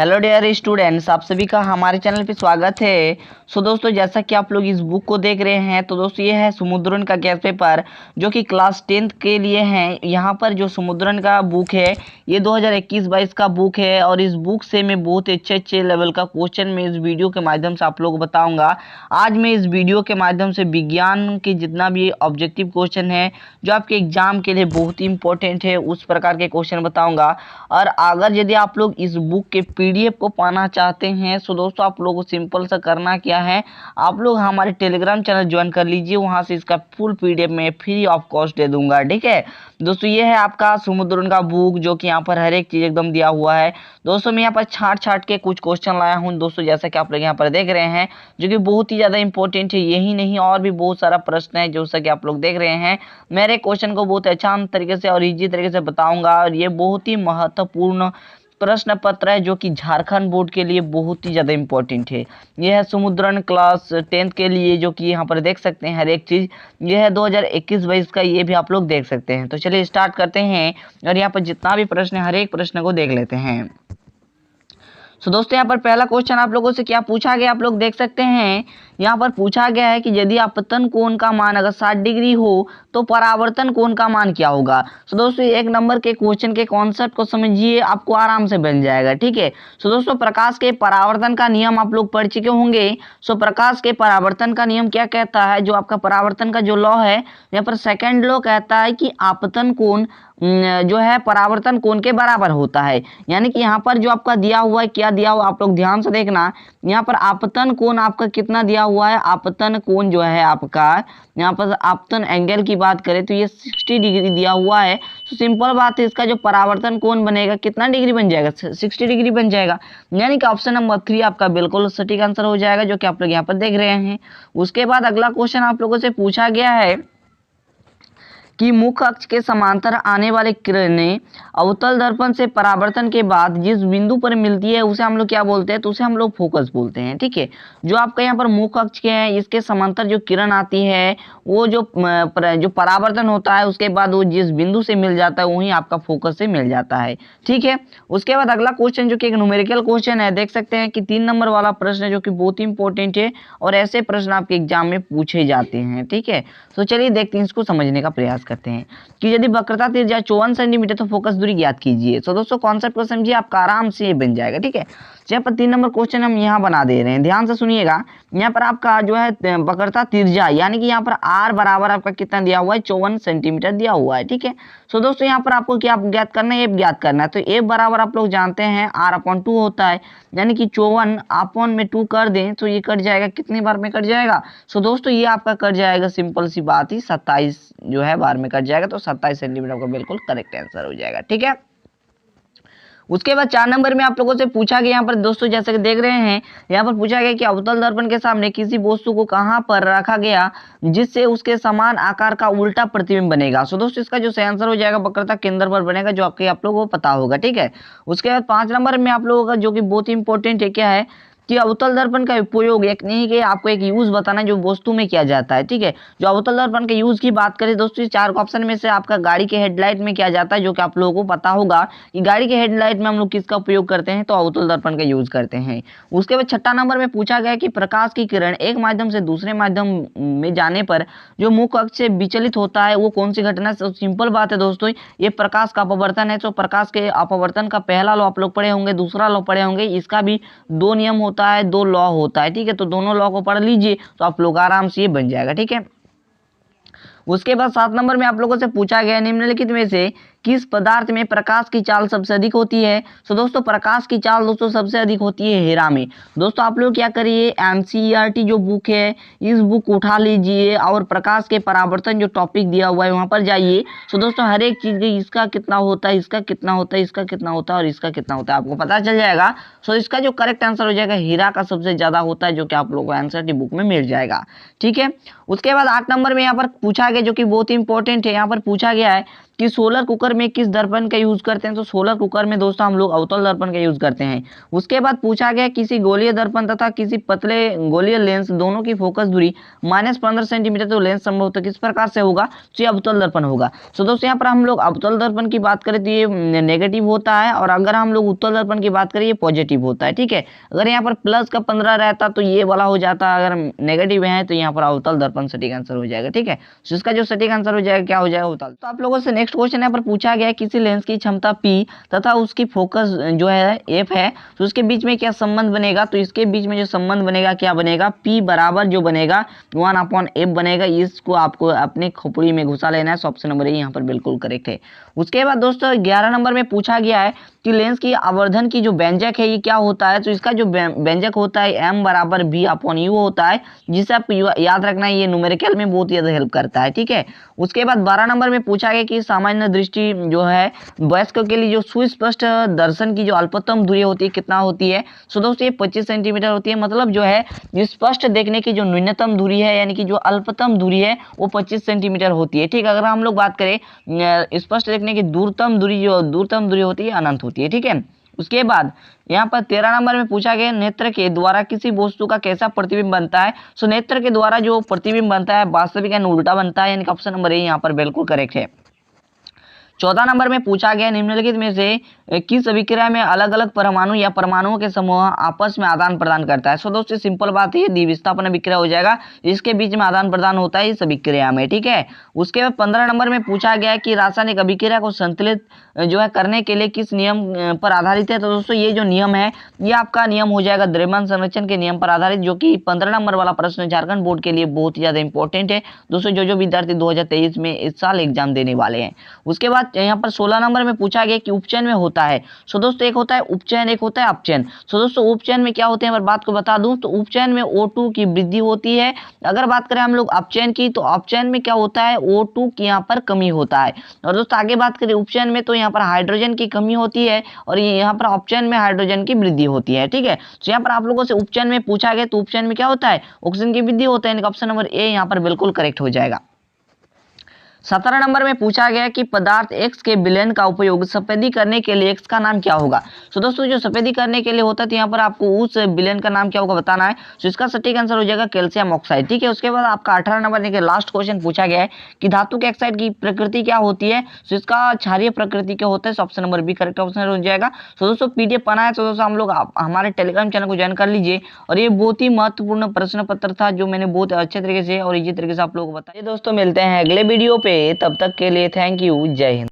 Hello dear students, आप सभी का हमारे चैनल पे स्वागत है। दोस्तों, जैसा कि आप लोग इस बुक को देख रहे हैं तो दोस्तों ये है समुद्रन का गैस पेपर जो कि क्लास 10th के लिए है। यहाँ पर जो समुद्रन का बुक है ये 2021-22 का बुक है और इस बुक से मैं बहुत अच्छे अच्छे लेवल का क्वेश्चन में इस वीडियो के माध्यम से आप लोग को बताऊँगा। आज मैं इस वीडियो के माध्यम से विज्ञान के जितना भी ऑब्जेक्टिव क्वेश्चन है जो आपके एग्जाम के लिए बहुत ही इंपॉर्टेंट है उस प्रकार के क्वेश्चन बताऊँगा। और अगर यदि आप लोग इस बुक के पीडीएफ को पाना चाहते हैं तो दोस्तों आप लोगों को सिंपल सा करना क्या है, आप लोग हमारे टेलीग्राम चैनल ज्वाइन कर लीजिए। वहां से इसका फुल पीडीएफ में फ्री ऑफ कॉस्ट दे दूंगा। ठीक है दोस्तों, ये है आपका समुद्रन का बुक जो कि यहाँ पर हर एक चीज एकदम दिया हुआ है। दोस्तों मैं यहाँ पर छाट के कुछ क्वेश्चन लाया हूँ दोस्तों, जैसा कि आप लोग यहाँ पर देख रहे हैं जो कि बहुत ही ज्यादा इंपॉर्टेंट है। यही नहीं और भी बहुत सारा प्रश्न है जैसा कि आप लोग देख रहे हैं। मेरे क्वेश्चन को बहुत आसान तरीके से और इजी तरीके से बताऊंगा और ये बहुत ही महत्वपूर्ण प्रश्न पत्र है जो कि झारखंड बोर्ड के लिए बहुत ही ज़्यादा इंपॉर्टेंट है। यह है समुद्रन क्लास 10th के लिए जो कि यहाँ पर देख सकते हैं हर एक चीज़। यह है 2021-22 का, ये भी आप लोग देख सकते हैं। तो चलिए स्टार्ट करते हैं और यहाँ पर जितना भी प्रश्न है हर एक प्रश्न को देख लेते हैं। दोस्तों यहाँ पर पहला क्वेश्चन आप लोगों से क्या पूछा गया आप लोग देख सकते हैं। यहाँ पर पूछा गया है कि यदि आपतन कोण का मान अगर 60 डिग्री हो तो परावर्तन कोण का मान क्या होगा। दोस्तों एक नंबर के क्वेश्चन के कॉन्सेप्ट को समझिए, आपको आराम से बन जाएगा। ठीक है दोस्तों, प्रकाश के परावर्तन का नियम आप लोग पढ़ चुके होंगे। प्रकाश के परावर्तन का नियम क्या कहता है, जो आपका परावर्तन का जो लॉ है यहाँ पर सेकेंड लॉ कहता है कि आपतन कोण जो है परावर्तन कोण के बराबर होता है। यानी कि यहाँ पर जो आपका दिया हुआ है, क्या दिया हुआ आप लोग ध्यान से देखना। यहाँ पर आपतन कोण आपका कितना दिया हुआ है, आपतन कोण जो है आपका यहाँ पर आपतन एंगल की बात करें तो ये 60 डिग्री दिया हुआ है। तो सिंपल बात है, इसका जो परावर्तन कोण बनेगा कितना डिग्री बन जाएगा, 60 डिग्री बन जाएगा। यानी कि ऑप्शन नंबर 3 आपका बिल्कुल सटीक आंसर हो जाएगा जो कि आप लोग यहाँ पर देख रहे हैं। उसके बाद अगला क्वेश्चन आप लोगों से पूछा गया है कि मुख्य अक्ष के समांतर आने वाले किरणें अवतल दर्पण से परावर्तन के बाद जिस बिंदु पर मिलती है उसे हम लोग क्या बोलते हैं, तो उसे हम लोग फोकस बोलते हैं। ठीक है, जो आपका यहाँ पर मुख्य अक्ष के हैं इसके समांतर जो किरण आती है वो जो परावर्तन होता है उसके बाद वो जिस बिंदु से मिल जाता है वही आपका फोकस से मिल जाता है। ठीक है, उसके बाद अगला क्वेश्चन जो कि एक न्यूमेरिकल क्वेश्चन है, देख सकते हैं कि 3 नंबर वाला प्रश्न है जो कि बहुत ही इंपॉर्टेंट है और ऐसे प्रश्न आपके एग्जाम में पूछे जाते हैं। ठीक है, तो चलिए देखते हैं, इसको समझने का प्रयास करते हैं कि यदि वक्रता त्रिज्या 54 सेंटीमीटर तो फोकस दूरी ज्ञात कीजिए। तो दोस्तों कॉन्सेप्ट को समझिए, आपका आराम से ये बन जाएगा। ठीक है, यहाँ पर 3 नंबर क्वेश्चन हम यहाँ बना दे रहे हैं, ध्यान से सुनिएगा। यहाँ पर आपका जो है वक्रता त्रिज्या यानी कि यहाँ पर आर बराबर आपका कितना दिया हुआ है, 54 सेंटीमीटर दिया हुआ है। ठीक है, सो दोस्तों यहाँ पर आपको क्या ज्ञात करना है, एफ ज्ञात करना है। तो एफ बराबर आप लोग जानते हैं R/2 होता है, यानी कि 54 अपॉन में 2 कर दें तो ये कट जाएगा, कितनी बार में कट जाएगा। सो दोस्तों ये आपका कट जाएगा, सिंपल सी बात ही 27 जो है बार में कट जाएगा। तो 27 सेंटीमीटर का बिल्कुल करेक्ट आंसर हो जाएगा। ठीक है, उसके बाद 4 नंबर में आप लोगों से पूछा गया यहाँ पर दोस्तों, जैसे कि देख रहे हैं यहाँ पर पूछा गया कि अवतल दर्पण के सामने किसी वस्तु को कहां पर रखा गया जिससे उसके समान आकार का उल्टा प्रतिबिंब बनेगा। सो दोस्तों इसका जो सही आंसर हो जाएगा वक्रता केंद्र पर बनेगा, जो आप लोगों को पता होगा। ठीक है, उसके बाद 5 नंबर में आप लोगों का जो कि बहुत ही इंपॉर्टेंट है, क्या है कि अवतल दर्पण का उपयोग एक नहीं कि आपको एक यूज बताना है जो वस्तु में किया जाता है। ठीक है, जो अवतल दर्पण के यूज की बात करें दोस्तों, 4 ऑप्शन में से आपका गाड़ी के हेडलाइट में किया जाता है, जो कि आप लोगों को पता होगा कि गाड़ी के हेडलाइट में हम लोग किसका उपयोग करते हैं, तो अवतल दर्पण का यूज करते हैं। उसके बाद 6 नंबर में पूछा गया कि प्रकाश की किरण एक माध्यम से दूसरे माध्यम में जाने पर जो मुख्य अक्ष से विचलित होता है वो कौन सी घटना। सिंपल बात है दोस्तों, ये प्रकाश का अपवर्तन है। तो प्रकाश के अपवर्तन का पहला लॉ आप लोग पढ़े होंगे, दूसरा लॉ पढ़े होंगे, इसका भी 2 नियम होता है, 2 लॉ होता है। ठीक है, तो दोनों लॉ को पढ़ लीजिए तो आप लोग आराम से ये बन जाएगा। ठीक है, उसके बाद 7 नंबर में आप लोगों से पूछा गया निम्नलिखित में से किस पदार्थ में प्रकाश की चाल सबसे अधिक होती है। तो दोस्तों प्रकाश की चाल दोस्तों सबसे अधिक होती है हीरा में। दोस्तों आप लोग क्या करिए, NCERT जो बुक है इस बुक को उठा लीजिए और प्रकाश के परावर्तन जो टॉपिक दिया हुआ है वहां पर जाइए। तो दोस्तों हर एक चीज इसका कितना होता है, इसका कितना होता है, इसका कितना होता है और इसका कितना होता है आपको पता चल जाएगा। सो इसका जो करेक्ट आंसर हो जाएगा हीरा का सबसे ज्यादा होता है, जो कि आप लोगों को NCERT बुक में मिल जाएगा। ठीक है, उसके बाद 8 नंबर में यहाँ पर पूछा गया जो कि बहुत ही इंपॉर्टेंट है, यहाँ पर पूछा गया है कि सोलर कुकर में किस दर्पण का यूज करते हैं, तो सोलर कुकर में दोस्तों हम लोग अवतल दर्पण का यूज करते हैं। उसके बाद पूछा गया किसी गोलीय दर्पण तथा किसी पतले गोलीय लेंस दोनों की फोकस दूरी -15 सेंटीमीटर तो लेंस संभवतः किस प्रकार से होगा, तो ये अवतल दर्पण होगा। सो दोस्तों यहाँ पर हम लोग अवतल दर्पण की बात करें तो ये नेगेटिव होता है, और अगर हम लोग उत्तल दर्पण की बात करें ये पॉजिटिव होता है। ठीक है, अगर यहाँ पर प्लस का 15 रहता तो ये वाला हो जाता, अगर नेगेटिव है तो यहाँ पर अवतल दर्पण सटीक आंसर हो जाएगा। ठीक है, तो इसका जो सटीक आंसर हो जाएगा क्या हो जाएगा, अवतल। तो आप लोगों से नेक्स्ट क्वेश्चन यहाँ पर पूछा गया किसी लेंस की क्षमता P तथा उसकी फोकस जो है F है, तो उसके बीच में क्या संबंध बनेगा, तो इसके बीच में जो संबंध बनेगा क्या बनेगा, P बराबर जो बनेगा 1/F बनेगा। इसको आपको अपने खोपड़ी में घुसा लेना है। सो ऑप्शन नंबर ए यहाँ पर बिल्कुल करेक्ट है। उसके बाद दोस्तों 11 नंबर में पूछा गया है कि लेंस की आवर्धन की जो व्यंजक है ये क्या होता है, तो इसका जो व्यंजक होता है M बराबर V/U होता है, जिसे आपको याद रखना है, ये न्यूमेरिकल में बहुत ज़्यादा हेल्प करता है। ठीक है, उसके बाद 12 नंबर में पूछा गया कि सामान्य दृष्टि जो है वयस्कों के लिए जो सुस्पष्ट दर्शन की जो अल्पतम दूरी होती है कितना होती है, सो दोस्तों ये 25 सेंटीमीटर होती है। मतलब जो है स्पष्ट देखने की जो न्यूनतम दूरी है यानी कि जो अल्पतम दूरी है वो 25 सेंटीमीटर होती है। ठीक, अगर हम लोग बात करें स्पष्ट देखने की दूरतम दूरी, जो दूरतम दूरी होती है अनंत होती है। ठीक है, उसके बाद यहाँ पर 13 नंबर में पूछा गया नेत्र के द्वारा किसी वस्तु का कैसा प्रतिबिंब बनता है। सो नेत्र के द्वारा जो प्रतिबिंब बनता है वास्तविक यानी उल्टा बनता है, यानी कि ऑप्शन नंबर ए यहाँ पर बिल्कुल करेक्ट है। 14 नंबर में पूछा गया निम्नलिखित में से किस अभिक्रिया में अलग अलग परमाणु या परमाणुओं के समूह आपस में आदान प्रदान करता है। सो दोस्तों सिंपल बात है, द्विविस्थापन अभिक्रिया हो जाएगा, इसके बीच में आदान प्रदान होता है इस अभिक्रिया में। ठीक है, उसके बाद 15 नंबर में पूछा गया कि रासायनिक अभिक्रिया को संतुलित जो है करने के लिए किस नियम पर आधारित है। तो दोस्तों ये जो नियम है ये आपका नियम हो जाएगा द्रव्यमान संरक्षण के नियम पर आधारित, जो कि 15 नंबर वाला प्रश्न झारखंड बोर्ड के लिए बहुत ही ज्यादा इंपॉर्टेंट है दोस्तों, जो विद्यार्थी 2023 में इस साल एग्जाम देने वाले हैं। उसके बाद यहाँ पर 16 नंबर में पूछा गया कि उपचयन में होता है। सो दोस्तों एक होता है उपचयन, एक होता है अपचयन। सो दोस्तों उपचयन में क्या होते हैं, अगर बात को बता दूं तो उपचयन में O2 की वृद्धि होती है। अगर बात करें हम लोग अपचयन की, तो अपचयन में क्या होता है, O2 की यहाँ पर कमी होता है। और दोस्तों आगे बात करें उपचयन में, तो यहाँ पर हाइड्रोजन की कमी होती है, और यहाँ पर अपचयन में हाइड्रोजन की वृद्धि होती है। ठीक है, तो यहाँ पर आप लोगों से उपचयन में पूछा गया, तो उपचयन में क्या होता है, ऑक्सीजन की वृद्धि होता है। ऑप्शन नंबर ए यहाँ पर बिल्कुल करेक्ट हो जाएगा। 17 नंबर में पूछा गया कि पदार्थ X के विलयन का उपयोग सफेदी करने के लिए X का नाम क्या होगा। तो दोस्तों जो सफेदी करने के लिए होता है तो यहाँ पर आपको उस विलयन का नाम क्या होगा बताना है। तो इसका सटीक आंसर हो जाएगा कैल्शियम ऑक्साइड। ठीक है, उसके बाद आपका 18 नंबर के लास्ट क्वेश्चन पूछा गया है कि धातु के ऑक्साइड की प्रकृति क्या होती है। तो इसका क्षारीय प्रकृति क्या होता है। Option number B correct option हो जाएगा। तो दोस्तों PDF पाना है तो दोस्तों हम लोग हमारे टेलीग्राम चैनल को ज्वाइन कर लीजिए, और ये बहुत ही महत्वपूर्ण प्रश्न पत्र था जो मैंने बहुत अच्छे तरीके से और इजी तरीके से आप लोगों को बताया। दोस्तों मिलते हैं अगले वीडियो पे, तब तक के लिए थैंक यू, जय हिंद।